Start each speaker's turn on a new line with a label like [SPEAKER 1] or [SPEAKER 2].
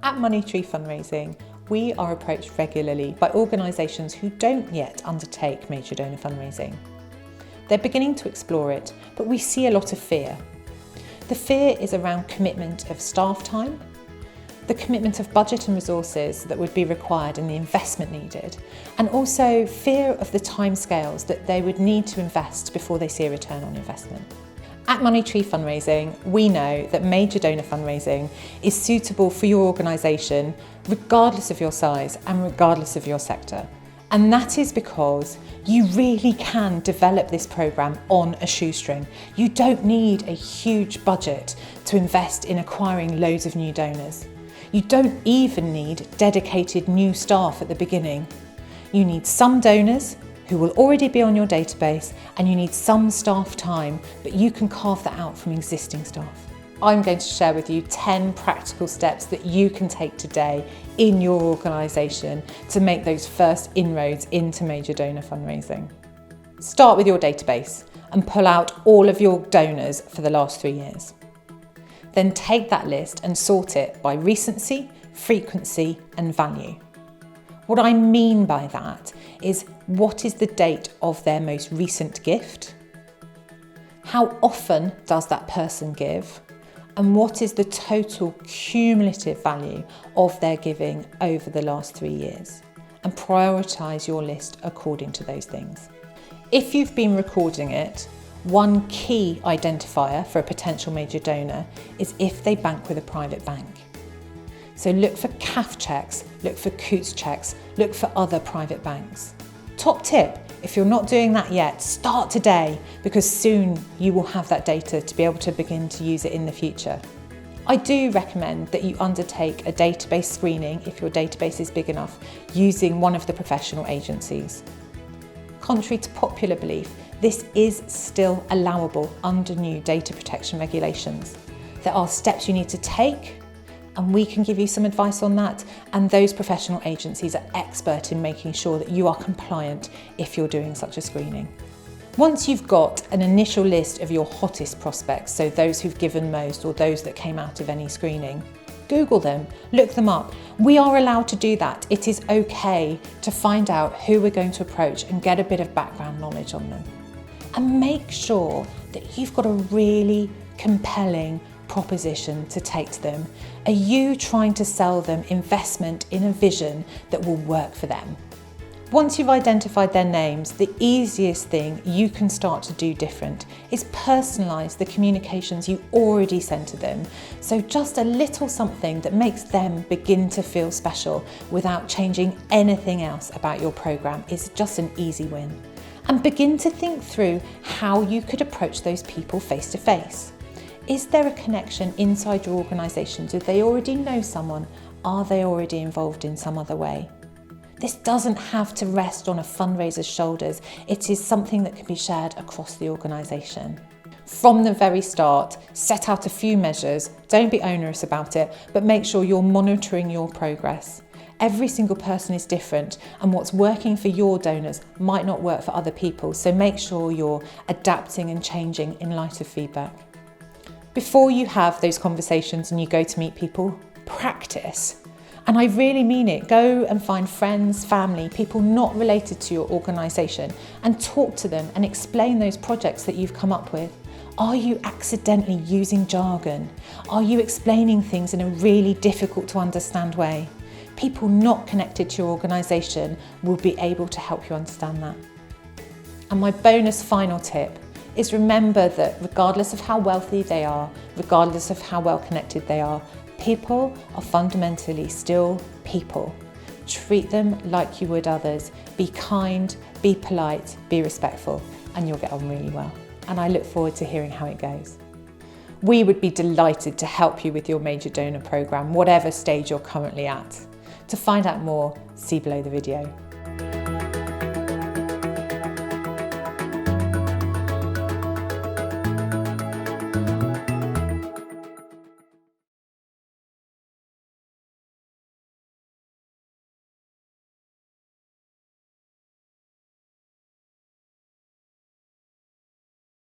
[SPEAKER 1] At Tree Fundraising, we are approached regularly by organisations who don't yet undertake major donor fundraising. They're beginning to explore it, but we see a lot of fear. The fear is around commitment of staff time, the commitment of budget and resources that would be required and the investment needed, and also fear of the timescales that they would need to invest before they see a return on investment. At Tree Fundraising, we know that major donor fundraising is suitable for your organisation regardless of your size and regardless of your sector. And that is because you really can develop this programme on a shoestring. You don't need a huge budget to invest in acquiring loads of new donors. You don't even need dedicated new staff at the beginning. You need some donors who will already be on your database, and you need some staff time, but you can carve that out from existing staff. I'm going to share with you 10 practical steps that you can take today in your organisation to make those first inroads into major donor fundraising. Start with your database and pull out all of your donors for the last 3 years. Then take that list and sort it by recency, frequency and value. What I mean by that is, what is the date of their most recent gift? How often does that person give? And what is the total cumulative value of their giving over the last 3 years? And prioritise your list according to those things. If you've been recording it, one key identifier for a potential major donor is if they bank with a private bank. So look for CAF checks, look for Coutts checks, look for other private banks. Top tip, if you're not doing that yet, start today, because soon you will have that data to be able to begin to use it in the future. I do recommend that you undertake a database screening if your database is big enough, using one of the professional agencies. Contrary to popular belief, this is still allowable under new data protection regulations. There are steps you need to take, and we can give you some advice on that, and those professional agencies are expert in making sure that you are compliant if you're doing such a screening. Once you've got an initial list of your hottest prospects, so those who've given most or those that came out of any screening, Google them, look them up. We are allowed to do that. It is okay to find out who we're going to approach and get a bit of background knowledge on them. And make sure that you've got a really compelling proposition to take to them. Are you trying to sell them investment in a vision that will work for them? Once you've identified their names, the easiest thing you can start to do different is personalise the communications you already send to them. So just a little something that makes them begin to feel special without changing anything else about your programme is just an easy win. And begin to think through how you could approach those people face to face. Is there a connection inside your organisation? Do they already know someone? Are they already involved in some other way? This doesn't have to rest on a fundraiser's shoulders. It is something that can be shared across the organisation. From the very start, set out a few measures. Don't be onerous about it, but make sure you're monitoring your progress. Every single person is different, and what's working for your donors might not work for other people, so make sure you're adapting and changing in light of feedback. Before you have those conversations and you go to meet people, practice. And I really mean it. Go and find friends, family, people not related to your organisation, and talk to them and explain those projects that you've come up with. Are you accidentally using jargon? Are you explaining things in a really difficult to understand way? People not connected to your organisation will be able to help you understand that. And my bonus final tip is, remember that regardless of how wealthy they are, regardless of how well connected they are, people are fundamentally still people. Treat them like you would others. Be kind, be polite, be respectful, and you'll get on really well. And I look forward to hearing how it goes. We would be delighted to help you with your major donor programme, whatever stage you're currently at. To find out more, see below the video.